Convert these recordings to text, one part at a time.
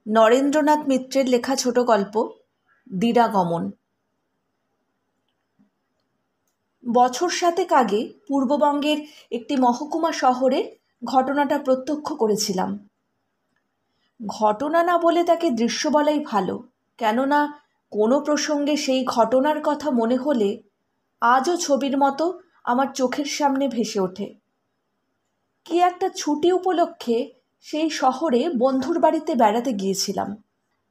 নরেন্দ্রনাথ মিত্রের লেখা ছোট গল্প দ্বিরাগমন। বছর 7 আগে পূর্ববঙ্গের একটি মহকুমা শহরে ঘটনাটা প্রত্যক্ষ করেছিলাম। ঘটনা না বলে তাকে দৃশ্য বলাই ভালো, কেননা কোনো প্রসঙ্গে সেই ঘটনার কথা মনে হলে আজও ছবির মতো আমার চোখের সামনে ভেসে ওঠে। কি একটা ছুটি উপলক্ষে সেই শহরে বন্ধুর বাড়িতে বেড়াতে গিয়েছিলাম।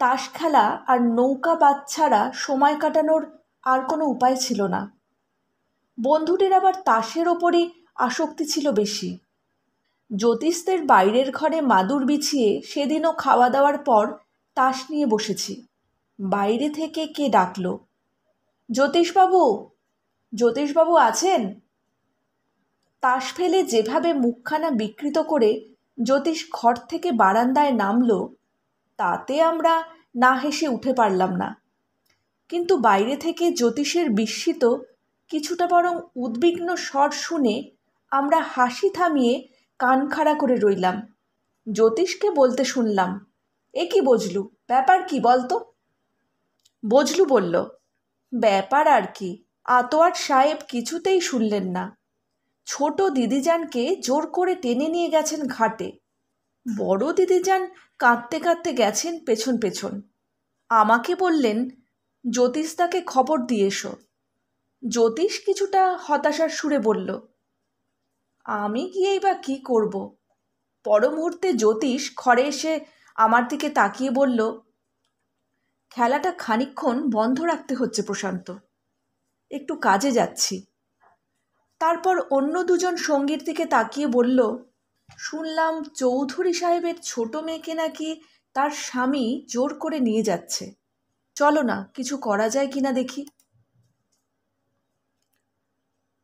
তাস খেলা আর নৌকা বাদ ছাড়া সময় কাটানোর আর কোনো উপায় ছিল না। বন্ধুটির আবার তাসের ওপরই আসক্তি ছিল বেশি। জ্যোতিষদের বাইরের ঘরে মাদুর বিছিয়ে সেদিনও খাওয়া দাওয়ার পর তাস নিয়ে বসেছি। বাইরে থেকে কে ডাকলো, জ্যোতিষবাবু, জ্যোতিষবাবু আছেন? তাস ফেলে যেভাবে মুখখানা বিকৃত করে জ্যোতিষ ঘর থেকে বারান্দায় নামলো, তাতে আমরা না হেসে উঠে পারলাম না। কিন্তু বাইরে থেকে জ্যোতিষের বিস্মিত, কিছুটা বরং উদ্বিগ্ন স্বর শুনে আমরা হাসি থামিয়ে কান খাড়া করে রইলাম। জ্যোতিষকে বলতে শুনলাম, এ কি বজলু, ব্যাপার কি বলতো? বজলু বলল, ব্যাপার আর কি, আতোয়ার সাহেব কিছুতেই শুনলেন না। ছোট দিদিজানকে জোর করে টেনে নিয়ে গেছেন ঘাটে। বড় দিদিজান কাঁদতে কাঁদতে গেছেন পেছন পেছন। আমাকে বললেন, জ্যোতিষদাকে খবর দিয়ে এসো। জ্যোতিষ কিছুটা হতাশার সুরে বলল, আমি গিয়েই বা কী করব? পর মুহূর্তে জ্যোতিষ ঘরে এসে আমার দিকে তাকিয়ে বলল, খেলাটা খানিকক্ষণ বন্ধ রাখতে হচ্ছে প্রশান্ত, একটু কাজে যাচ্ছি। তারপর অন্য দুজন সঙ্গীর দিকে তাকিয়ে বলল, শুনলাম চৌধুরী সাহেবের ছোট মেয়েকে নাকি তার স্বামী জোর করে নিয়ে যাচ্ছে। চলো না, কিছু করা যায় কিনা দেখি।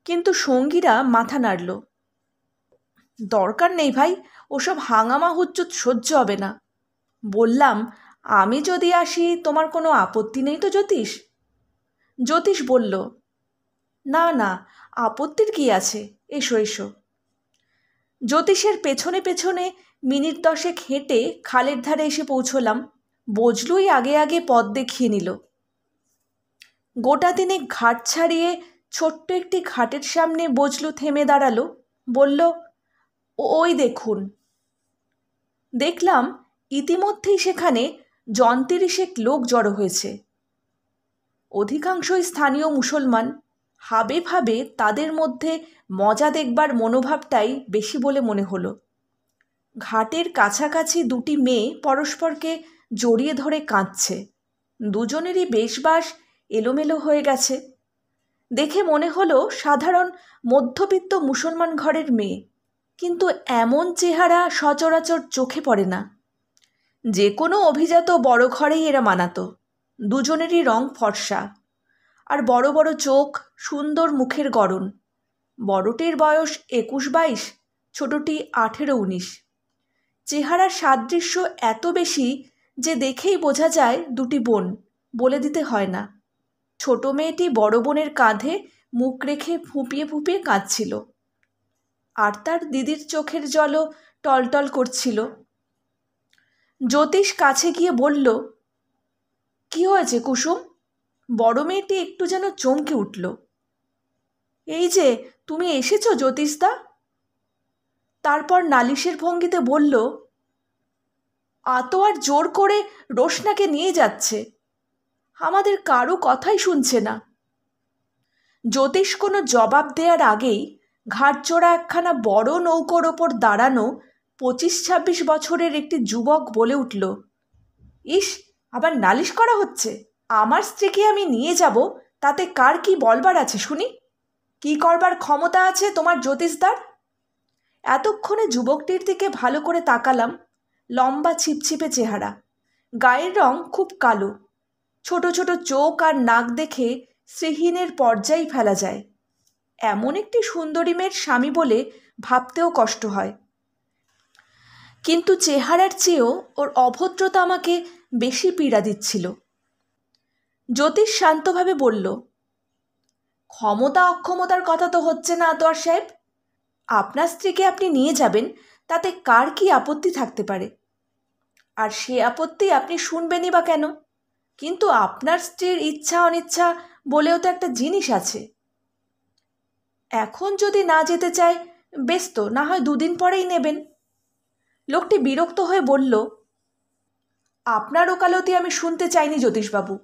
কিন্তু সঙ্গীরা মাথা নাড়ল। দরকার নেই ভাই, ওসব হাঙামা হুজ্জত সহ্য হবে না। বললাম, আমি যদি আসি তোমার কোনো আপত্তি নেই তো জ্যোতিষ? জ্যোতিষ বলল, না না, আপত্তির কি আছে, এসো এসো। জ্যোতিষের পেছনে পেছনে মিনিট 10 হেঁটে খালের ধারে এসে পৌঁছলাম। বজলুই আগে আগে পথ দেখিয়ে নিল। গোটা দিনে ঘাট ছাড়িয়ে ছোট্ট একটি ঘাটের সামনে বজলু থেমে দাঁড়ালো। বলল, ওই দেখুন। দেখলাম ইতিমধ্যেই সেখানে 30 লোক জড়ো হয়েছে। অধিকাংশই স্থানীয় মুসলমান। হাবে ভাবে তাদের মধ্যে মজা দেখবার মনোভাবটাই বেশি বলে মনে হলো। ঘাটের কাছাকাছি দুটি মেয়ে পরস্পরকে জড়িয়ে ধরে কাঁদছে। দুজনেরই বেশবাস এলোমেলো হয়ে গেছে। দেখে মনে হলো সাধারণ মধ্যবিত্ত মুসলমান ঘরের মেয়ে, কিন্তু এমন চেহারা সচরাচর চোখে পড়ে না। যে কোনো অভিজাত বড় ঘরেই এরা মানাতো। দুজনেরই রং ফর্সা, আর বড় বড় চোখ, সুন্দর মুখের গড়ন। বড়টির বয়স 21-22, ছোটটি 18-19। চেহারার সাদৃশ্য এত বেশি যে দেখেই বোঝা যায় দুটি বোন, বলে দিতে হয় না। ছোট মেয়েটি বড় বোনের কাঁধে মুখ রেখে ফুঁপিয়ে ফুঁপিয়ে কাঁদছিল, আর তার দিদির চোখের জলও টলটল করছিল। জ্যোতিষ কাছে গিয়ে বলল, কি হয়েছে কুসুম? বড় মেয়েটি একটু যেন চমকে উঠল। এই যে তুমি এসেছো জ্যোতিষদা। তারপর নালিশের ভঙ্গিতে বলল, আতোয়ার জোর করে রোশনাকে নিয়ে যাচ্ছে, আমাদের কারো কথাই শুনছে না। জ্যোতিষ কোনো জবাব দেওয়ার আগেই ঘাটচোরা একখানা বড় নৌকোর ওপর দাঁড়ানো 25-26 বছরের একটি যুবক বলে উঠল, ইস, আবার নালিশ করা হচ্ছে? আমার স্ত্রীকে আমি নিয়ে যাব, তাতে কার কি বলবার আছে শুনি? কি করবার ক্ষমতা আছে তোমার জ্যোতিষদার? এতক্ষণে যুবকটির দিকে ভালো করে তাকালাম। লম্বা ছিপছিপে চেহারা, গায়ের রং খুব কালো, ছোট ছোট চোখ আর নাক দেখে শ্রীহীনের পর্যায় ফেলা যায়। এমন একটি সুন্দরী মেয়ের স্বামী বলে ভাবতেও কষ্ট হয়। কিন্তু চেহারার চেয়েও ওর অভদ্রতা আমাকে বেশি পীড়া দিচ্ছিল। জ্যোতিষ শান্তভাবে বলল, ক্ষমতা অক্ষমতার কথা তো হচ্ছে না আতোয়ার সাহেব। আপনার স্ত্রীকে আপনি নিয়ে যাবেন, তাতে কার কি আপত্তি থাকতে পারে? আর সে আপত্তি আপনি শুনবেনই বা কেন? কিন্তু আপনার স্ত্রীর ইচ্ছা অনিচ্ছা বলেও তো একটা জিনিস আছে। এখন যদি না যেতে চায়, বেশ তো, না হয় 2 দিন পরেই নেবেন। লোকটি বিরক্ত হয়ে বলল, আপনার ওকালতি আমি শুনতে চাইনি জ্যোতিষবাবু।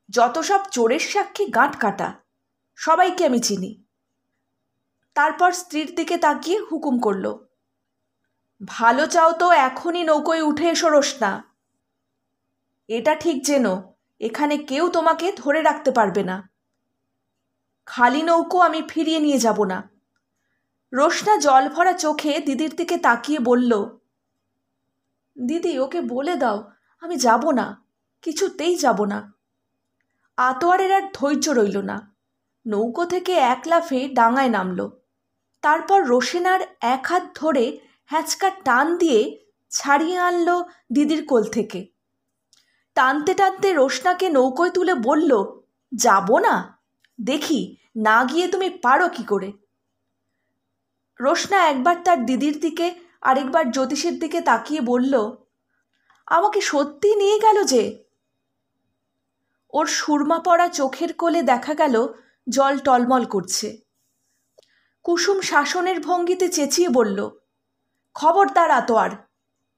যত সব চোরের সাক্ষী গাঁট কাটা, সবাইকে আমি চিনি। তারপর স্ত্রীর দিকে তাকিয়ে হুকুম করল, ভালো চাও তো এখনই নৌকোয় উঠে এসো রোশনা। এটা ঠিক যেন এখানে কেউ তোমাকে ধরে রাখতে পারবে না। খালি নৌকো আমি ফিরিয়ে নিয়ে যাব না। রোশনা জল ভরা চোখে দিদির দিকে তাকিয়ে বলল, দিদি, ওকে বলে দাও আমি যাব না, কিছুতেই যাব না। আতোয়ারের আর ধৈর্য রইল না। নৌকো থেকে এক লাফে ডাঙায় নামল। তারপর রোশেনার এক হাত ধরে হ্যাঁচকা টান দিয়ে ছাড়িয়ে আনল দিদির কোল থেকে। টানতে টানতে রোশনাকে নৌকোয় তুলে বলল, যাব না? দেখি না গিয়ে তুমি পারো কি করে। রোশনা একবার তার দিদির দিকে আরেকবার জ্যোতিষের দিকে তাকিয়ে বলল, আমাকে সত্যি নিয়ে গেল যে। ওর সুরমা পড়া চোখের কোলে দেখা গেল জল টলমল করছে। কুসুম শাসনের ভঙ্গিতে চেঁচিয়ে বলল, খবরদার আতোয়ার,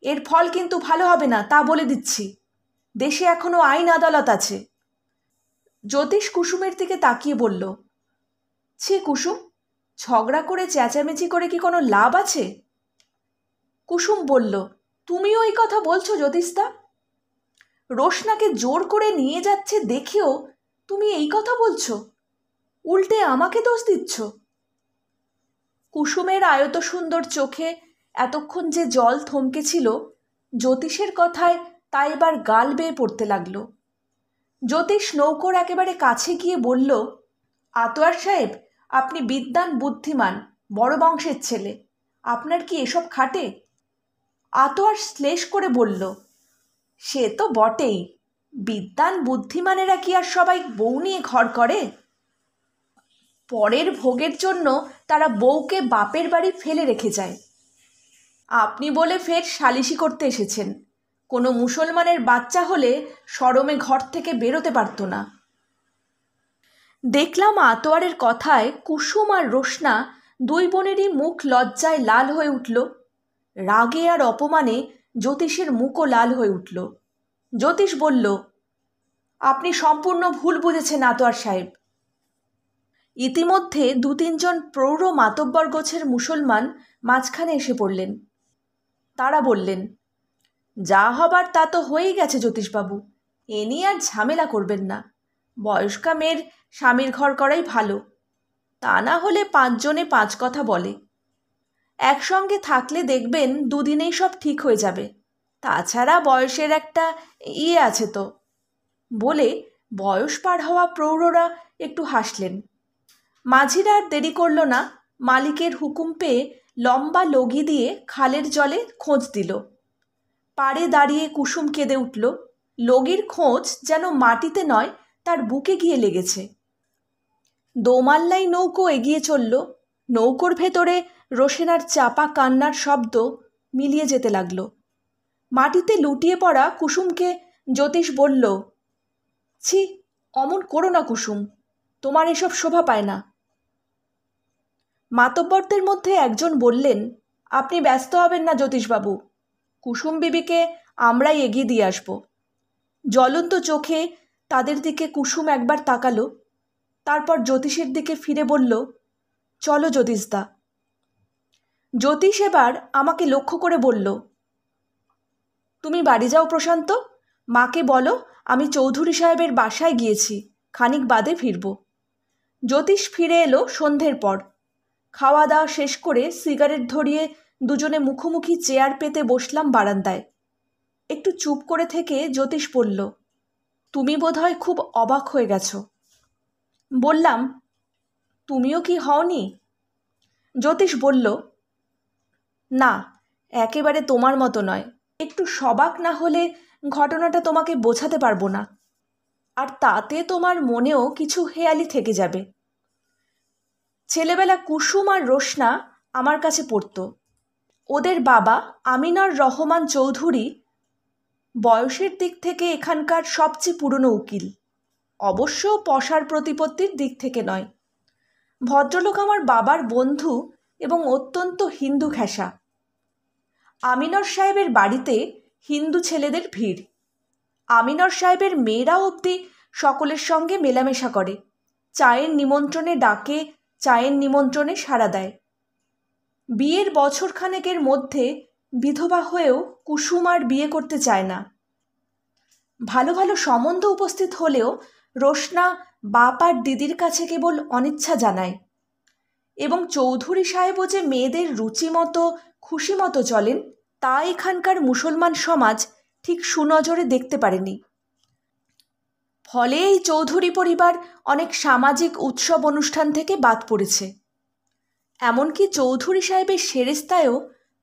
এর ফল কিন্তু ভালো হবে না, তা বলে দিচ্ছি। দেশে এখনো আইন আদালত আছে। জ্যোতিষ কুসুমের দিকে তাকিয়ে বলল, ছি কুসুম, ঝগড়া করে চেঁচামেচি করে কি কোনো লাভ আছে? কুসুম বলল, তুমিও এই কথা বলছো জ্যোতিষদা? রোশনাকে জোর করে নিয়ে যাচ্ছে দেখেও তুমি এই কথা বলছো? উল্টে আমাকে দোষ দিচ্ছ? কুসুমের আয়ত সুন্দর চোখে এতক্ষণ যে জল থমকেছিল, জ্যোতিষের কথায় তা এবার গাল বেয়ে পড়তে লাগল। জ্যোতিষ নৌকোর একেবারে কাছে গিয়ে বলল, আতোয়ার সাহেব, আপনি বিদ্বান বুদ্ধিমান বড় বংশের ছেলে, আপনার কি এসব খাটে? আতোয়ার শ্লেষ করে বলল, সে তো বটেই, বিদ্বান বুদ্ধিমানেরা কি আর সবাই বউ নিয়ে ঘর করে? পরের ভোগের জন্য তারা বউকে বাপের বাড়ি ফেলে রেখে যায়। আপনি বলে ফের সালিশি করতে এসেছেন। কোনো মুসলমানের বাচ্চা হলে শরমে ঘর থেকে বেরোতে পারত না। দেখলাম আতোয়ারের কথায় কুসুম আর রোশনা দুই বোনেরই মুখ লজ্জায় লাল হয়ে উঠল। রাগে আর অপমানে জ্যোতিষের মুখও লাল হয়ে উঠল। জ্যোতিষ বলল, আপনি সম্পূর্ণ ভুল বুঝেছেন আতোয়ার সাহেব। ইতিমধ্যে 2-3 জন প্রৌঢ় মাতব্বর গোছের মুসলমান মাঝখানে এসে পড়লেন। তারা বললেন, যা হবার তা তো হয়েই গেছে জ্যোতিষবাবু, এ নিয়ে আর ঝামেলা করবেন না। বয়স্কা মেয়ের স্বামীর ঘর করাই ভালো, তা না হলে 5 জনে 5 কথা বলে। একসঙ্গে থাকলে দেখবেন 2 দিনেই সব ঠিক হয়ে যাবে। তাছাড়া বয়সের একটা আছে তো। বলে বয়স পার হওয়া প্রৌঢ়রা একটু হাসলেন। মাঝিরা আর দেরি করল না, মালিকের হুকুম পেয়ে লম্বা লগি দিয়ে খালের জলে খোঁজ দিল। পাড়ে দাঁড়িয়ে কুসুম কেঁদে উঠল। লগির খোঁজ যেন মাটিতে নয়, তার বুকে গিয়ে লেগেছে। দোমাল্লাই নৌকো এগিয়ে চলল। নৌকোর ভেতরে রোশেনার চাপা কান্নার শব্দ মিলিয়ে যেতে লাগল। মাটিতে লুটিয়ে পড়া কুসুমকে জ্যোতিষ বলল, ছি, অমন করো না কুসুম, তোমার এসব শোভা পায় না। মাতব্বরদের মধ্যে একজন বললেন, আপনি ব্যস্ত হবেন না জ্যোতিষবাবু, কুসুম বিবিকে আমরাই এগিয়ে দিয়ে আসব। জ্বলন্ত চোখে তাদের দিকে কুসুম একবার তাকালো, তারপর জ্যোতিষের দিকে ফিরে বলল, চলো জ্যোতিষদা। জ্যোতিষ এবার আমাকে লক্ষ্য করে বলল, তুমি বাড়ি যাও প্রশান্ত, মাকে বলো আমি চৌধুরী সাহেবের বাসায় গিয়েছি, খানিক বাদে ফিরব। জ্যোতিষ ফিরে এলো সন্ধ্যের পর। খাওয়া দাওয়া শেষ করে সিগারেট ধরিয়ে দুজনে মুখোমুখি চেয়ার পেতে বসলাম বারান্দায়। একটু চুপ করে থেকে জ্যোতিষ বলল, তুমি বোধহয় খুব অবাক হয়ে গেছো। বললাম, তুমিও কি হওনি? জ্যোতিষ বলল, না, একেবারে তোমার মতো নয়। একটু সবাক না হলে ঘটনাটা তোমাকে বোঝাতে পারবো না, আর তাতে তোমার মনেও কিছু হেয়ালি থেকে যাবে। ছেলেবেলা কুসুম আর রোশনা আমার কাছে পড়তো। ওদের বাবা আমিনার রহমান চৌধুরী বয়সের দিক থেকে এখানকার সবচেয়ে পুরনো উকিল, অবশ্য পশার প্রতিপত্তির দিক থেকে নয়। ভদ্রলোক আমার বাবার বন্ধু এবং অত্যন্ত হিন্দু ঘেঁষা। আমিনর সাহেবের বাড়িতে হিন্দু ছেলেদের ভিড়। আমিনর সাহেবের মেয়েরাও অবধি সকলের সঙ্গে মেলামেশা করে, চায়ের নিমন্ত্রণে ডাকে, চায়ের নিমন্ত্রণে সাড়া দেয়। বিয়ের বছরখানেকের মধ্যে বিধবা হয়েও কুসুম আর বিয়ে করতে চায় না। ভালো ভালো সম্বন্ধ উপস্থিত হলেও রোশনা বাপ আর দিদির কাছে কেবল অনিচ্ছা জানায়, এবং চৌধুরী সাহেবও যে মেয়েদের রুচি মতো খুশি মতো চলেন তা এখানকার মুসলমান সমাজ ঠিক সুনজরে দেখতে পারেনি। ফলে এই চৌধুরী পরিবার অনেক সামাজিক উৎসব অনুষ্ঠান থেকে বাদ পড়েছে। এমনকি চৌধুরী সাহেবের সেরেস্তায়ও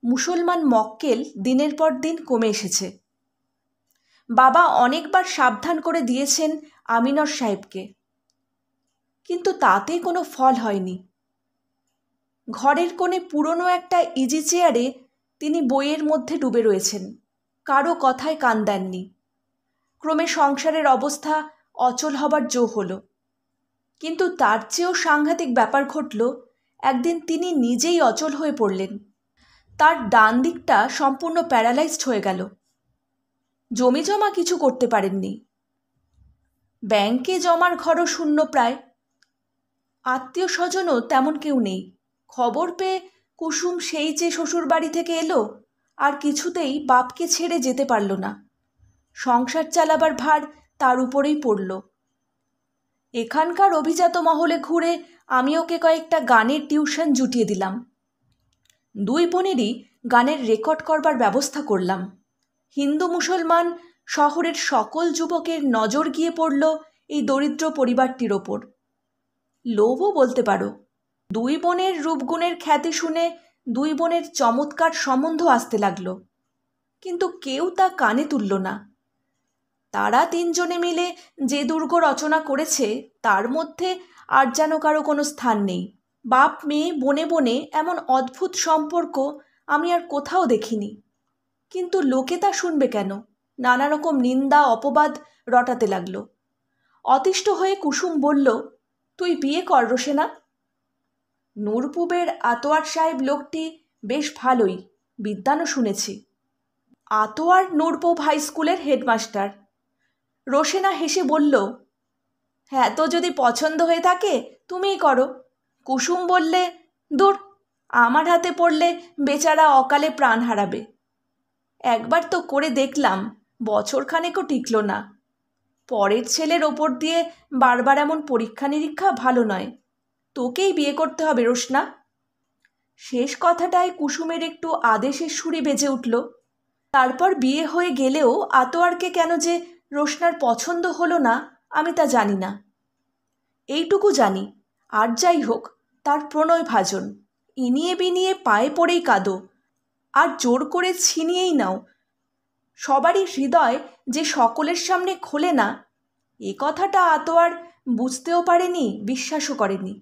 মুসলমান মক্কেল দিনের পর দিন কমে এসেছে। বাবা অনেকবার সাবধান করে দিয়েছেন আমিনর সাহেবকে, কিন্তু তাতে কোনো ফল হয়নি। ঘরের কোণে পুরনো একটা ইজি চেয়ারে তিনি বইয়ের মধ্যে ডুবে রয়েছেন, কারো কথায় কান দেননি। ক্রমে সংসারের অবস্থা অচল হবার জো হলো। কিন্তু তার চেয়েও সাংঘাতিক ব্যাপার ঘটল। একদিন তিনি নিজেই অচল হয়ে পড়লেন। তার ডান দিকটা সম্পূর্ণ প্যারালাইজড হয়ে গেল। জমি জমা কিছু করতে পারেননি। ব্যাংকে জমার ঘরও শূন্য প্রায়। আত্মীয় স্বজনও তেমন কেউ নেই। খবর পেয়ে কুসুম সেই যে শ্বশুর বাড়ি থেকে এলো, আর কিছুতেই বাপকে ছেড়ে যেতে পারল না। সংসার চালাবার ভার তার উপরেই পড়ল। এখানকার অভিজাত মহলে ঘুরে আমি ওকে কয়েকটা গানের টিউশন জুটিয়ে দিলাম। দুই বোনেরই গানের রেকর্ড করবার ব্যবস্থা করলাম। হিন্দু মুসলমান শহরের সকল যুবকের নজর গিয়ে পড়ল এই দরিদ্র পরিবারটির ওপর। লোভও বলতে পারো। দুই বোনের রূপগুণের খ্যাতি শুনে দুই বোনের চমৎকার সম্বন্ধ আসতে লাগলো, কিন্তু কেউ তা কানে তুলল না। তারা তিনজনে মিলে যে দুর্গ রচনা করেছে তার মধ্যে আর যেন কারো কোনো স্থান নেই। বাপ মেয়ে বনে বনে এমন অদ্ভুত সম্পর্ক আমি আর কোথাও দেখিনি। কিন্তু লোকে তা শুনবে কেন? নানা রকম নিন্দা অপবাদ রটাতে লাগলো। অতিষ্ঠ হয়ে কুসুম বলল, তুই বিয়ে কর রোশেনা। নূরপুবের আতোয়ার সাহেব লোকটি বেশ ভালোই, বিদ্বানও শুনেছি। আতোয়ার নূরপুব হাই স্কুলের হেডমাস্টার। রোশেনা হেসে বলল, হ্যাঁ, তো যদি পছন্দ হয়ে থাকে তুমিই করো। কুসুম বললে, দূর, আমার হাতে পড়লে বেচারা অকালে প্রাণ হারাবে। একবার তো করে দেখলাম, বছরখানেকও টিকল না। পরের ছেলের ওপর দিয়ে বারবার এমন পরীক্ষা নিরীক্ষা ভালো নয়। তোকেই বিয়ে করতে হবে রোশনা। শেষ কথাটায় কুসুমের একটু আদেশের সুরে বেজে উঠল। তারপর বিয়ে হয়ে গেলেও আতোয়ারকে কেন যে রোশনার পছন্দ হলো না আমি তা জানি না। এইটুকু জানি, আর যাই হোক, তার প্রণয় ভাজন। ইনিয়ে বিনিয়ে পায়ে পড়েই কাঁদো, আর জোর করে ছিনিয়েই নাও। সবারই হৃদয় যে সকলের সামনে খোলে না, এ কথাটা আতোয়ার বুঝতেও পারেনি, বিশ্বাসও করেনি।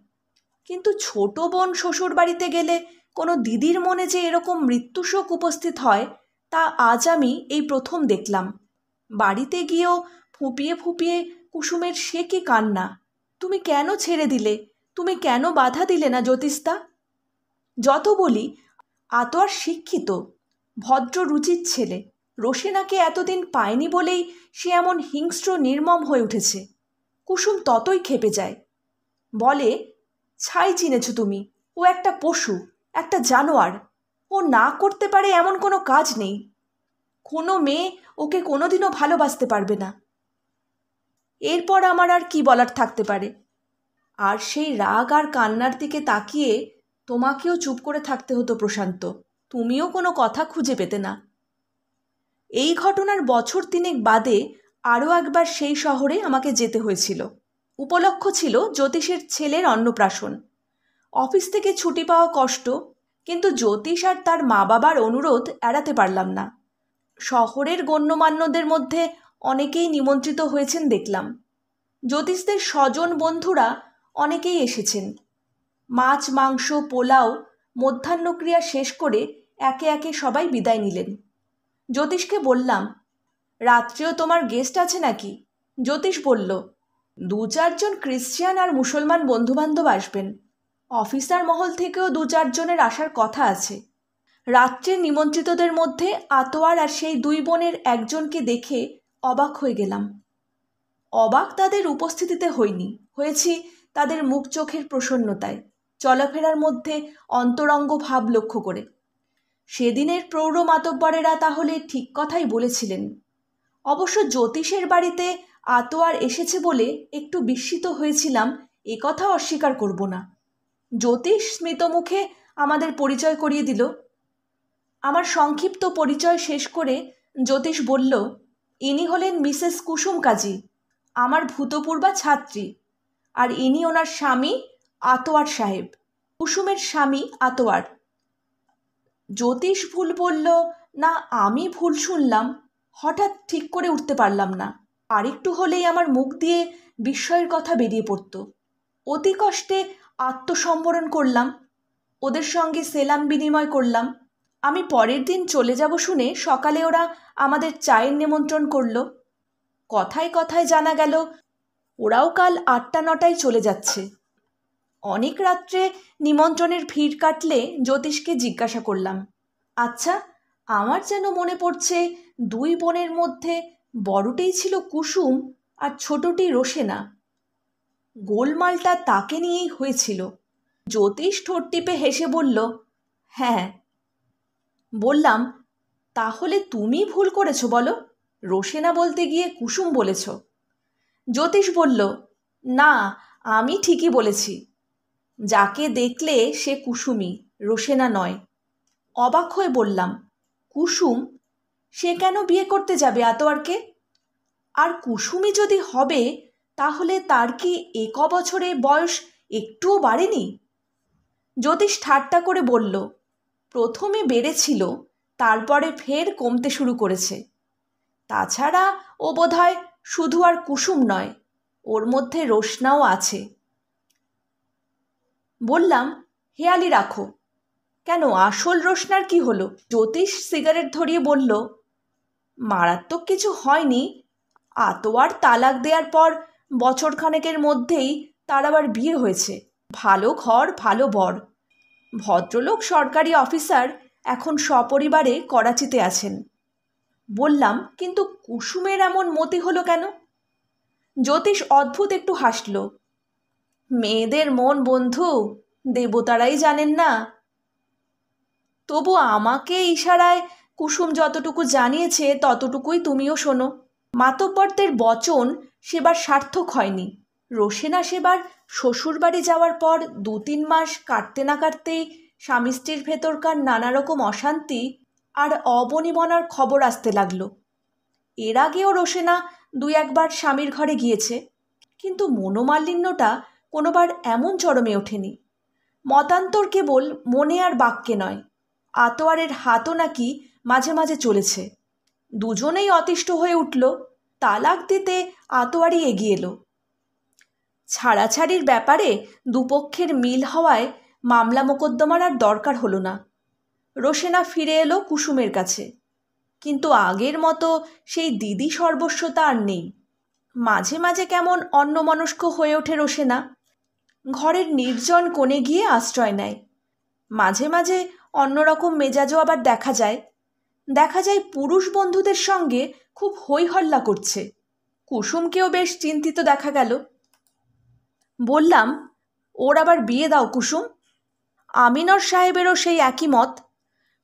কিন্তু ছোট বোন শ্বশুর বাড়িতে গেলে কোনো দিদির মনে যে এরকম মৃত্যুশোক উপস্থিত হয় তা আজ আমি এই প্রথম দেখলাম। বাড়িতে গিয়েও ফুঁপিয়ে ফুঁপিয়ে কুসুমের সে কি কান্না! তুমি কেন ছেড়ে দিলে? তুমি কেন বাধা দিলে না জ্যোতিস্তা? যত বলি, আতোয়ার শিক্ষিত, ভদ্র রুচির ছেলে। রোশেনাকে এতদিন পায়নি বলেই সে এমন হিংস্র নির্মম হয়ে উঠেছে। কুসুম ততই ক্ষেপে যায়, বলে, ছাই চিনেছ তুমি। ও একটা পশু, একটা জানোয়ার। ও না করতে পারে এমন কোনো কাজ নেই। কোনো মেয়ে ওকে কোনোদিনও ভালোবাসতে পারবে না। এরপর আমার আর কি বলার থাকতে পারে? আর সেই রাগ আর কান্নার দিকে তাকিয়ে তোমাকেও চুপ করে থাকতে হতো প্রশান্ত। তুমিও কোনো কথা খুঁজে পেতে না। এই ঘটনার বছর তিনেক বাদে আরও একবার সেই শহরে আমাকে যেতে হয়েছিল। উপলক্ষ ছিল জ্যোতিষের ছেলের অন্নপ্রাশন। অফিস থেকে ছুটি পাওয়া কষ্ট, কিন্তু জ্যোতিষ আর তার মা বাবার অনুরোধ এড়াতে পারলাম না। শহরের গণ্যমান্যদের মধ্যে অনেকেই নিমন্ত্রিত হয়েছেন দেখলাম। জ্যোতিষদের স্বজন বন্ধুরা অনেকেই এসেছেন। মাছ মাংস পোলাও মধ্যাহ্নক্রিয়া শেষ করে একে একে সবাই বিদায় নিলেন। জ্যোতিষকে বললাম, রাত্রেও তোমার গেস্ট আছে নাকি? জ্যোতিষ বলল। 2-4 জন ক্রিশ্চিয়ান আর মুসলমান বন্ধুবান্ধব আসবেন। অফিসার মহল থেকেও 2-4 জনের আসার কথা আছে। রাত্রে নিমন্ত্রিতদের মধ্যে আতোয়ার আর সেই 2 বোনের একজনকে দেখে অবাক হয়ে গেলাম। অবাক তাদের উপস্থিতিতে হইনি, হয়েছি তাদের মুখ চোখের প্রসন্নতায়, চলাফেরার মধ্যে অন্তরঙ্গ ভাব লক্ষ্য করে। সেদিনের প্রৌঢ় মাতব্বরেরা তাহলে ঠিক কথাই বলেছিলেন। অবশ্য জ্যোতিষের বাড়িতে আতোয়ার এসেছে বলে একটু বিস্মিত হয়েছিলাম, এ কথা অস্বীকার করব না। জ্যোতিষ স্মিত মুখে আমাদের পরিচয় করিয়ে দিল। আমার সংক্ষিপ্ত পরিচয় শেষ করে জ্যোতিষ বলল, ইনি হলেন মিসেস কুসুম কাজী, আমার ভূতপূর্বা ছাত্রী, আর ইনি ওনার স্বামী আতোয়ার সাহেব, কুসুমের স্বামী আতোয়ার। জ্যোতিষ ভুল বলল না আমি ভুল শুনলাম হঠাৎ ঠিক করে উঠতে পারলাম না। আরেকটু হলেই আমার মুখ দিয়ে বিস্ময়ের কথা বেরিয়ে পড়ত। অতি কষ্টে আত্মসম্বরণ করলাম, ওদের সঙ্গে সেলাম বিনিময় করলাম। আমি পরের দিন চলে যাব শুনে সকালে ওরা আমাদের চায়ের নিমন্ত্রণ করল। কথায় কথায় জানা গেল ওরাও কাল 8টা-9টায় চলে যাচ্ছে। অনেক রাত্রে নিমন্ত্রণের ভিড় কাটলে জ্যোতিষকে জিজ্ঞাসা করলাম, আচ্ছা, আমার যেন মনে পড়ছে 2 বোনের মধ্যে বড়টাই ছিল কুসুম আর ছোটটি রোশেনা। গোলমালটা তাকে নিয়েই হয়েছিল। জ্যোতিষ ঠোঁট টিপে হেসে বলল, হ্যাঁ। বললাম, তাহলে তুমি ভুল করেছো বলো, রোশেনা বলতে গিয়ে কুসুম বলেছ। জ্যোতিষ বলল, না, আমি ঠিকই বলেছি। যাকে দেখলে সে কুসুমই, রোশেনা নয়। অবাক হয়ে বললাম, কুসুম? সে কেন বিয়ে করতে যাবে আতোয়ারকে? আর কুসুমই যদি হবে তাহলে তার কি 1 বছরে বয়স একটুও বাড়েনি? জ্যোতিষ ঠাট্টা করে বলল, প্রথমে বেড়েছিল, তারপরে ফের কমতে শুরু করেছে। তাছাড়া ও বোধহয় শুধু আর কুসুম নয়, ওর মধ্যে রোশনাও আছে। বললাম, হেয়ালি রাখো। কেন, আসল রোশনার কি হলো? জ্যোতিষ সিগারেট ধরিয়ে বলল, মারাত্মক কিছু হয়নি। আতোয়ার তালাক দেওয়ার পর বছরখানেকের মধ্যেই তার আবার বিয়ে হয়েছে। ভালো ঘর, ভালো বর, ভদ্রলোক সরকারি অফিসার, এখন সপরিবারে করাচিতে আছেন। বললাম, কিন্তু কুসুমের এমন মতি হলো কেন? জ্যোতিষ অদ্ভুত একটু হাসল। মেয়েদের মন বন্ধু, দেবতারাই জানেন না। তবু আমাকে ইশারায় কুসুম যতটুকু জানিয়েছে ততটুকুই তুমিও শোনো। মাতব্বরদের বচন সেবার সার্থক হয়নি। রোশেনা সেবার শ্বশুরবাড়ি যাওয়ার পর 2-3 মাস কাটতে না কাটতেই স্বামী স্ত্রীর ভেতরকার নানা রকম অশান্তি আর অবনিবনার খবর আসতে লাগলো। এর আগেও রোশেনা 2-1 বার স্বামীর ঘরে গিয়েছে, কিন্তু মনোমালিন্যটা কোনোবার এমন চরমে ওঠেনি। মতান্তর কেবল মনে আর বাক্যে নয়, আতোয়ারের হাতও নাকি মাঝে মাঝে চলেছে। দুজনেই অতিষ্ঠ হয়ে উঠল। তালাক দিতে আতোয়ারই এগিয়ে এলো। ছাড়াছাড়ির ব্যাপারে দুপক্ষের মিল হওয়ায় মামলা মোকদ্দমার আর দরকার হলো না। রোশেনা ফিরে এলো কুসুমের কাছে, কিন্তু আগের মতো সেই দিদি সর্বস্বতা আর নেই। মাঝে মাঝে কেমন অন্যমনস্ক হয়ে ওঠে রোশেনা, ঘরের নির্জন কোণে গিয়ে আশ্রয় নেয়। মাঝে মাঝে অন্যরকম মেজাজও আবার দেখা যায়। পুরুষ বন্ধুদের সঙ্গে খুব হই হল্লা করছে। কুসুমকেও বেশ চিন্তিত দেখা গেল। বললাম, ওর আবার বিয়ে দাও কুসুম। আমিনর সাহেবেরও সেই একই মত।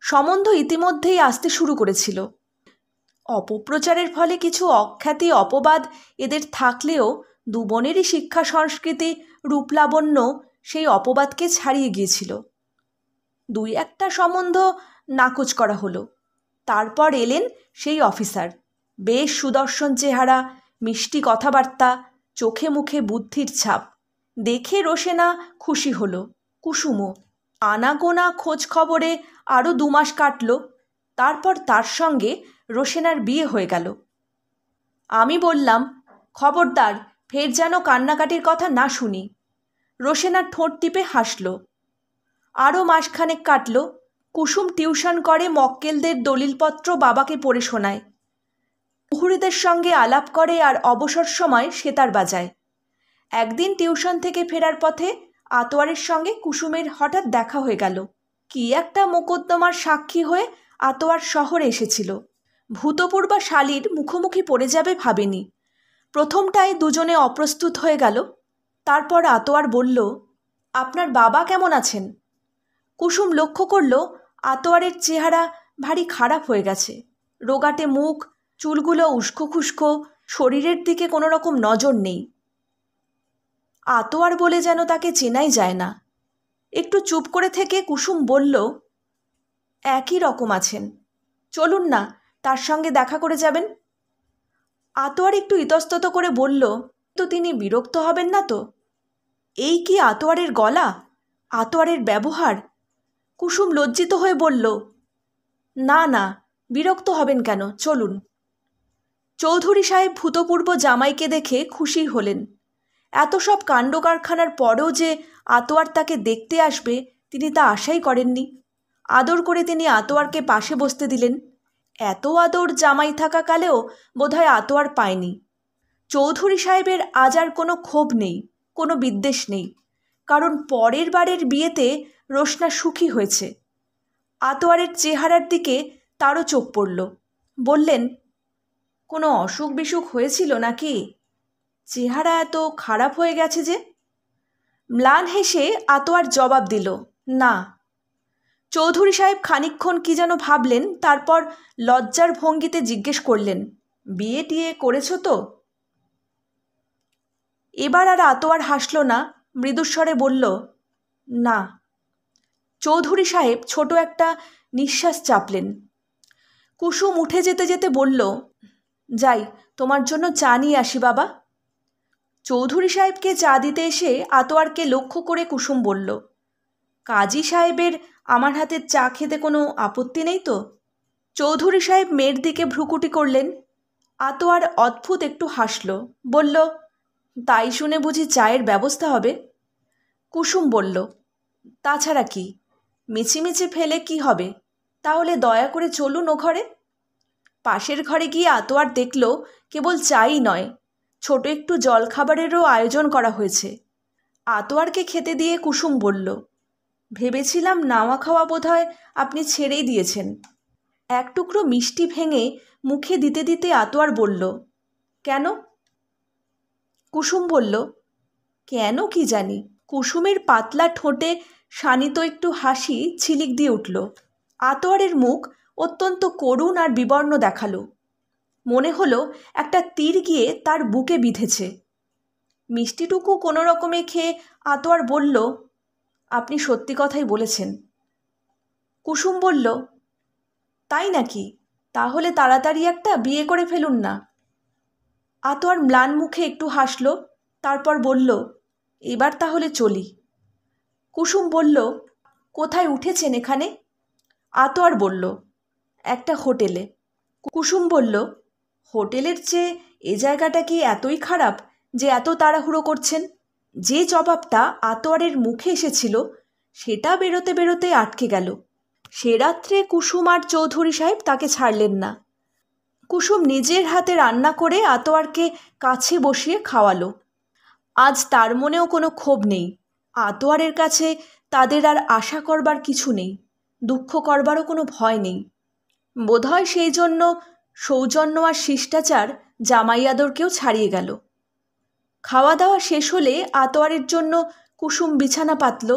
সম্বন্ধ ইতিমধ্যেই আসতে শুরু করেছিল। অপপ্রচারের ফলে কিছু অখ্যাতি অপবাদ এদের থাকলেও 2 বোনেরই শিক্ষা সংস্কৃতি রূপলাবণ্য সেই অপবাদকে ছাড়িয়ে গিয়েছিল। 2-1টা সম্বন্ধ নাকচ করা হলো। তারপর এলেন সেই অফিসার, বেশ সুদর্শন চেহারা, মিষ্টি কথাবার্তা, চোখে মুখে বুদ্ধির ছাপ। দেখে রোশেনা খুশি হলো, কুসুমও। আনাগোনা খোঁজ খবরে আরও 2 মাস কাটল। তারপর তার সঙ্গে রোশেনার বিয়ে হয়ে গেল। আমি বললাম, খবরদার ফের যেন কান্নাকাটির কথা না শুনি। রোশেনা ঠোঁট টিপে হাসল। আরও মাসখানেক কাটল। কুসুম টিউশন করে, মক্কেলদের দলিলপত্র বাবাকে পড়ে শোনায়। প্রহরীদের সঙ্গে আলাপ করে আর অবসর সময় সেতার বাজায়। একদিন টিউশন থেকে ফেরার পথে আতোয়ারের সঙ্গে কুসুমের হঠাৎ দেখা হয়ে গেল। কি একটা মোকদ্দমার সাক্ষী হয়ে আতোয়ার শহরে এসেছিল। ভূতপূর্বা শালীর মুখোমুখি পড়ে যাবে ভাবেনি। প্রথমটায় দুজনে অপ্রস্তুত হয়ে গেল। তারপর আতোয়ার বলল, আপনার বাবা কেমন আছেন? কুসুম লক্ষ্য করল আতোয়ারের চেহারা ভারী খারাপ হয়ে গেছে। রোগাটে মুখ, চুলগুলো উস্কো খুস্কো, শরীরের দিকে কোনো রকম নজর নেই। আতোয়ার বলে যেন তাকে চেনাই যায় না। একটু চুপ করে থেকে কুসুম বলল, একই রকম আছেন, চলুন না তার সঙ্গে দেখা করে যাবেন। আতোয়ার একটু ইতস্তত করে বলল, তো তিনি বিরক্ত হবেন না তো? এই কি আতোয়ারের গলা, আতোয়ারের ব্যবহার! কুসুম লজ্জিত হয়ে বলল, না না, বিরক্ত হবেন কেন, চলুন। চৌধুরী সাহেব ভূতপূর্ব জামাইকে দেখে খুশি হলেন। এত সব কাণ্ড কারখানার পরেও যে আতোয়ার তাকে দেখতে আসবে তিনি তা আশাই করেননি। আদর করে তিনি আতোয়ারকে পাশে বসতে দিলেন। এত আদর জামাই থাকাকালেও বোধহয় আতোয়ার পায়নি। চৌধুরী সাহেবের আজ আর কোনো ক্ষোভ নেই, কোনো বিদ্বেষ নেই, কারণ পরের বারের বিয়েতে রোশনা সুখী হয়েছে। আতোয়ারের চেহারার দিকে তারও চোখ পড়ল। বললেন, কোনো অসুখ বিসুখ হয়েছিল নাকি? চেহারা এত খারাপ হয়ে গেছে যে? ম্লান হেসে আতোয়ার জবাব দিল, না। চৌধুরী সাহেব খানিকক্ষণ কি যেন ভাবলেন, তারপর লজ্জার ভঙ্গিতে জিজ্ঞেস করলেন, বিয়ে টিয়ে করেছ তো? এবার আর আতোয়ার হাসল না, মৃদুস্বরে বলল, না। চৌধুরী সাহেব ছোট একটা নিঃশ্বাস চাপলেন। কুসুম উঠে যেতে যেতে বলল, যাই, তোমার জন্য চা নিয়ে আসি বাবা। চৌধুরী সাহেবকে চা দিতে এসে আতোয়ারকে লক্ষ্য করে কুসুম বলল, কাজী সাহেবের আমার হাতের চা খেতে কোনো আপত্তি নেই তো? চৌধুরী সাহেব মেয়ের দিকে ভ্রুকুটি করলেন। আতোয়ার অদ্ভুত একটু হাসল, বলল, তাই শুনে বুঝি চায়ের ব্যবস্থা হবে? কুসুম বলল, তাছাড়া কি, মিছিমিছি ফেলে কি হবে, তাহলে দয়া করে চলুন ও ঘরে। পাশের ঘরে গিয়ে আতোয়ার দেখল কেবল চাই নয়, ছোট একটু জলখাবারেরও আয়োজন করা হয়েছে। আতোয়ারকে খেতে দিয়ে কুসুম বলল, ভেবেছিলাম নাওয়া খাওয়া বোধহয় আপনি ছেড়েই দিয়েছেন। এক টুকরো মিষ্টি ভেঙে মুখে দিতে দিতে আতোয়ার বলল, কেন? কুসুম বলল, কেন কি জানি। কুসুমের পাতলা ঠোঁটে শানিত একটু হাসি ছিলিক দিয়ে উঠল। আতোয়ারের মুখ অত্যন্ত করুণ আর বিবর্ণ দেখালো। মনে হলো একটা তীর গিয়ে তার বুকে বিঁধেছে। মিষ্টিটুকু কোনো রকমে খেয়ে আতোয়ার বলল, আপনি সত্যি কথাই বলেছেন। কুসুম বলল, তাই নাকি? তাহলে তাড়াতাড়ি একটা বিয়ে করে ফেলুন না। আতোয়ার ম্লান মুখে একটু হাসল, তারপর বলল, এবার তাহলে চলি। কুসুম বলল, কোথায় উঠেছেন এখানে? আতোয়ার বলল, একটা হোটেলে। কুসুম বলল, হোটেলের চেয়ে এ জায়গাটা কি এতই খারাপ যে এত তাড়াহুড়ো করছেন? যে জবাবটা আতোয়ারের মুখে এসেছিল সেটা বেরোতে বেরোতে আটকে গেল। সে রাত্রে কুসুম আর চৌধুরী সাহেব তাকে ছাড়লেন না। কুসুম নিজের হাতে রান্না করে আতোয়ারকে কাছে বসিয়ে খাওয়ালো। আজ তার মনেও কোনো ক্ষোভ নেই। আতোয়ারের কাছে তাদের আর আশা করবার কিছু নেই, দুঃখ করবারও কোনো ভয় নেই। বোধহয় সেই জন্য সৌজন্য আর শিষ্টাচার জামাই আদরকেও ছাড়িয়ে গেল। খাওয়া দাওয়া শেষ হলে আতোয়ারের জন্য কুসুম বিছানা পাতল।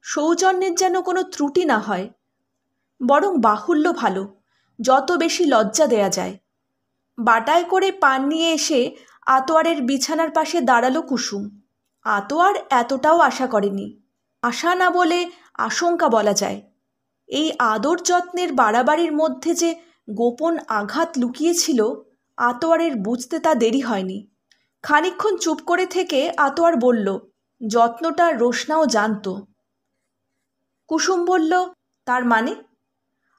সৌজন্যের যেন কোনো ত্রুটি না হয়, বরং বাহুল্য ভালো, যত বেশি লজ্জা দেয়া যায়। বাটায় করে পান নিয়ে এসে আতোয়ারের বিছানার পাশে দাঁড়ালো কুসুম। আতোয়ার এতটাও আশা করেনি। আশা না বলে আশঙ্কা বলা যায়। এই আদর যত্নের বাড়াবাড়ির মধ্যে যে গোপন আঘাত লুকিয়েছিল আতোয়ারের বুঝতে তা দেরি হয়নি। খানিকক্ষণ চুপ করে থেকে আতোয়ার বলল, যত্নটা রোশনাও জানত। কুসুম বলল, তার মানে?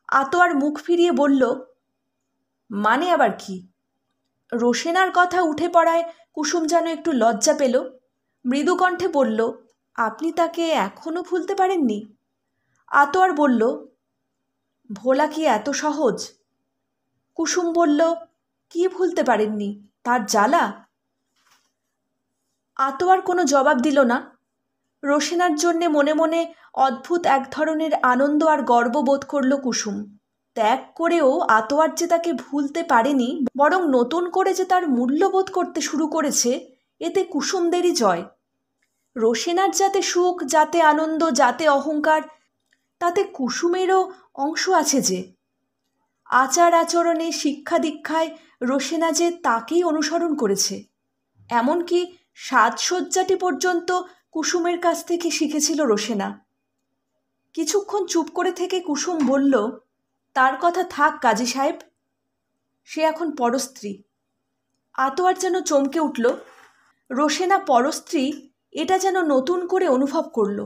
আতোয়ার মুখ ফিরিয়ে বলল, মানে আবার কি? রোশেনার কথা উঠে পড়ায় কুসুম যেন একটু লজ্জা পেল। মৃদু কণ্ঠে বলল, আপনি তাকে এখনও ভুলতে পারেননি? আতোয়ার বলল, ভোলা কি এত সহজ? কুসুম বলল, কি ভুলতে পারেননি? তার জ্বালা? আতোয়ার কোনো জবাব দিল না। রোশেনার জন্যে মনে মনে অদ্ভুত এক ধরনের আনন্দ আর গর্ব বোধ করল কুসুম। ত্যাগ করেও আতোয়ার যে তাকে ভুলতে পারেনি, বরং নতুন করে যে তার মূল্যবোধ করতে শুরু করেছে, এতে কুসুমদেরই জয়। রোশেনার যাতে সুখ, যাতে আনন্দ, যাতে অহংকার, তাতে কুসুমেরও অংশ আছে যে। আচার আচরণে, শিক্ষা দীক্ষায় রোশেনা যে তাকেই অনুসরণ করেছে। এমনকি সাজসজ্জাটি পর্যন্ত কুসুমের কাছ থেকে শিখেছিল রোশেনা। কিছুক্ষণ চুপ করে থেকে কুসুম বলল, তার কথা থাক কাজী সাহেব, সে এখন পরস্ত্রী। আতোয়ার যেন চমকে উঠল। রোশেনা পরস্ত্রী, এটা যেন নতুন করে অনুভব করল,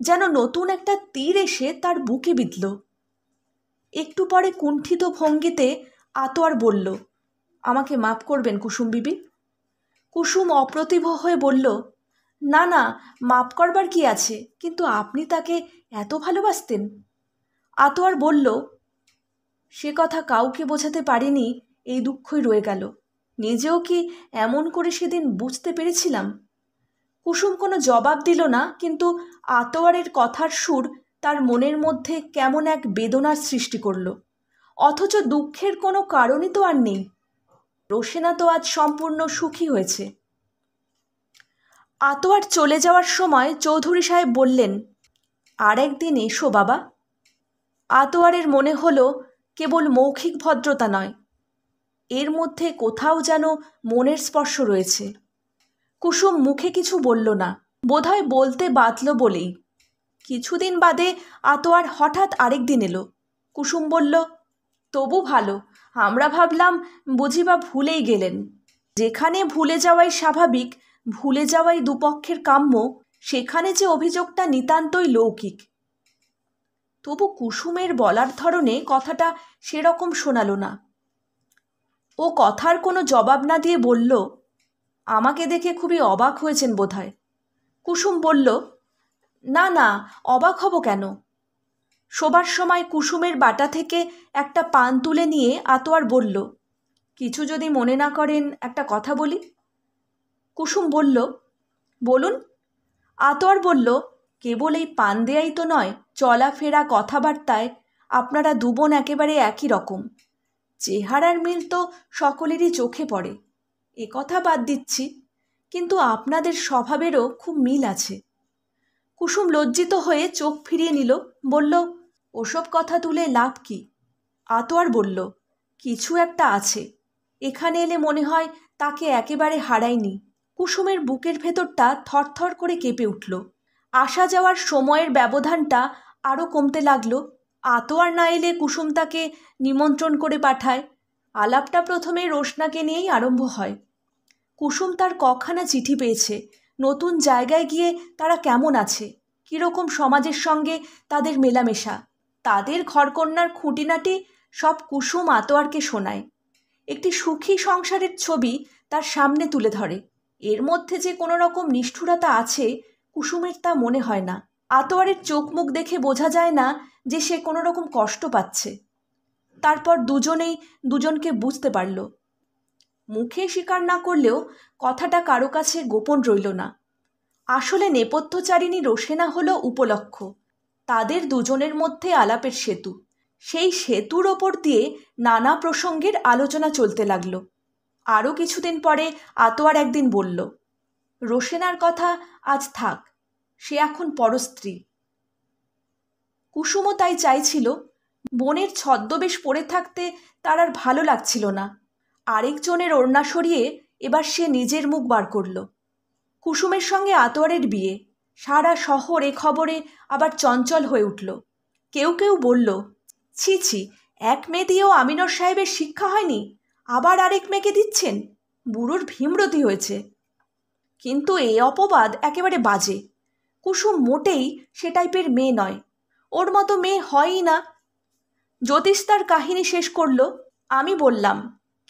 যেন নতুন একটা তীর এসে তার বুকে বিঁধল। একটু পরে কুণ্ঠিত ভঙ্গিতে আতোয়ার বলল, আমাকে মাপ করবেন কুসুম বিবি। কুসুম অপ্রতিভ হয়ে বলল, না না, মাপ করবার কি আছে, কিন্তু আপনি তাকে এত ভালোবাসতেন? আতোয়ার বলল, সে কথা কাউকে বোঝাতে পারিনি, এই দুঃখই রয়ে গেল। নিজেও কি এমন করে সেদিন বুঝতে পেরেছিলাম? কুসুম কোনো জবাব দিল না, কিন্তু আতোয়ারের কথার সুর তার মনের মধ্যে কেমন এক বেদনার সৃষ্টি করল। অথচ দুঃখের কোনো কারণই তো আর নেই। রোশেনা তো আজ সম্পূর্ণ সুখী হয়েছে। আতোয়ার চলে যাওয়ার সময় চৌধুরী সাহেব বললেন, আর একদিন এসো বাবা। আতোয়ারের মনে হলো কেবল মৌখিক ভদ্রতা নয়, এর মধ্যে কোথাও যেন মনের স্পর্শ রয়েছে। কুসুম মুখে কিছু বলল না, বোধহয় বলতে বাধল বলেই। কিছুদিন বাদে আতোয়ার হঠাৎ আরেক দিন এলো। কুসুম বলল, তবু ভালো, আমরা ভাবলাম বুঝিবা ভুলেই গেলেন। যেখানে ভুলে যাওয়াই স্বাভাবিক, ভুলে যাওয়াই দুপক্ষের কাম্য, সেখানে যে অভিযোগটা নিতান্তই লৌকিক। তবু কুসুমের বলার ধরনে কথাটা সেরকম শোনালো না। ও কথার কোনো জবাব না দিয়ে বলল, আমাকে দেখে খুবই অবাক হয়েছেন বোধহয়। কুসুম বলল, না না, অবাক হব কেন? শোবার সময় কুসুমের বাটা থেকে একটা পান তুলে নিয়ে আতোয়ার বলল, কিছু যদি মনে না করেন একটা কথা বলি। কুসুম বলল, বলুন। আতোয়ার বলল, কেবল এই পান দেয়াই তো নয়, চলাফেরা কথাবার্তায় আপনারা দুবোন একেবারে একই রকম। চেহারার মিল তো সকলেরই চোখে পড়ে, এ কথা বাদ দিচ্ছি, কিন্তু আপনাদের স্বভাবেরও খুব মিল আছে। কুসুম লজ্জিত হয়ে চোখ ফিরিয়ে নিল, বলল, ওসব কথা তুলে লাভ কি? আতোয়ার বলল, কিছু একটা আছে, এখানে এলে মনে হয় তাকে একেবারে হারাইনি। কুসুমের বুকের ভেতরটা থরথর করে কেঁপে উঠল। আসা যাওয়ার সময়ের ব্যবধানটা আরও কমতে লাগলো। আতোয়ার না এলে কুসুম তাকে নিমন্ত্রণ করে পাঠায়। আলাপটা প্রথমে রোশনাকে নিয়েই আরম্ভ হয়। কুসুম তার কখানা চিঠি পেয়েছে, নতুন জায়গায় গিয়ে তারা কেমন আছে, কীরকম সমাজের সঙ্গে তাদের মেলামেশা, তাদের ঘরকন্যার খুঁটিনাটি সব কুসুম আতোয়ারকে শোনায়। একটি সুখী সংসারের ছবি তার সামনে তুলে ধরে। এর মধ্যে যে কোনো রকম নিষ্ঠুরতা আছে, কুসুমের তা মনে হয় না। আতোয়ারের চোখ মুখ দেখে বোঝা যায় না যে সে কোনো রকম কষ্ট পাচ্ছে। তারপর দুজনেই দুজনকে বুঝতে পারল। মুখে স্বীকার না করলেও কথাটা কারো কাছে গোপন রইল না। আসলে নেপথ্যচারিণী রোশেনা হলো উপলক্ষ, তাদের দুজনের মধ্যে আলাপের সেতু। সেই সেতুর ওপর দিয়ে নানা প্রসঙ্গের আলোচনা চলতে লাগলো। আরও কিছুদিন পরে আতোয়ার একদিন বলল, রোশেনার কথা আজ থাক, সে এখন পরস্ত্রী। কুসুমও তাই চাইছিল। বোনের ছদ্মবেশ পরে থাকতে তার আর ভালো লাগছিল না। আরেকজনের ওড়না সরিয়ে এবার সে নিজের মুখ বার করল। কুসুমের সঙ্গে আতোয়ারের বিয়ে, সারা শহর এ খবরে আবার চঞ্চল হয়ে উঠল। কেউ কেউ বলল, ছি ছি, এক মেয়ে দিয়েও আমিনর সাহেবের শিক্ষা হয়নি, আবার আরেক মেয়েকে দিচ্ছেন, বুড়োর ভীমরতি হয়েছে। কিন্তু এই অপবাদ একেবারে বাজে। কুসুম মোটেই সে টাইপের মেয়ে নয়, ওর মতো মেয়ে হয়ই না। জ্যোতিষ তার কাহিনী শেষ করল। আমি বললাম,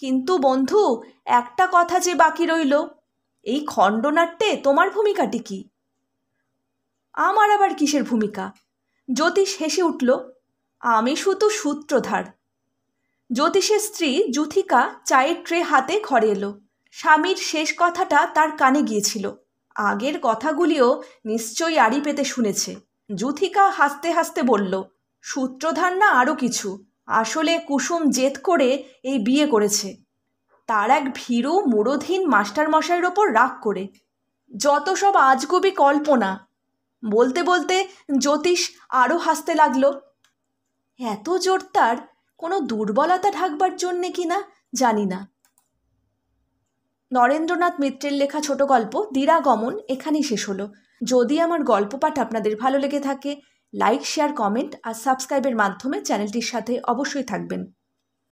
কিন্তু বন্ধু, একটা কথা যে বাকি রইল, এই খণ্ডনাট্যে তোমার ভূমিকাটি কি? আমার আবার কিসের ভূমিকা? জ্যোতিষ হেসে উঠল, আমি শুধু সূত্রধার। জ্যোতিষের স্ত্রী যুথিকা চায়ের ট্রে হাতে ঘরে এলো। স্বামীর শেষ কথাটা তার কানে গিয়েছিল। আগের কথাগুলিও নিশ্চয়ই আড়ি পেতে শুনেছে। যুথিকা হাসতে হাসতে বলল, সূত্রধার না আরও কিছু। আসলে কুসুম জেদ করে এই বিয়ে করেছে, তার এক ভীরু মুরোধীন মাস্টারমশাইয়ের ওপর রাগ করে। যত সব আজগুবি কল্পনা। বলতে বলতে জ্যোতিষ আরও হাসতে লাগলো। এত জোর তার কোনো দুর্বলতা ঢাকবার জন্যে কি না জানি না। নরেন্দ্রনাথ মিত্রের লেখা ছোট গল্প দিরাগমন এখানেই শেষ হলো। যদি আমার গল্প পাঠ আপনাদের ভালো লেগে থাকে, লাইক, শেয়ার, কমেন্ট আর সাবস্ক্রাইবের মাধ্যমে চ্যানেলটির সাথে অবশ্যই থাকবেন।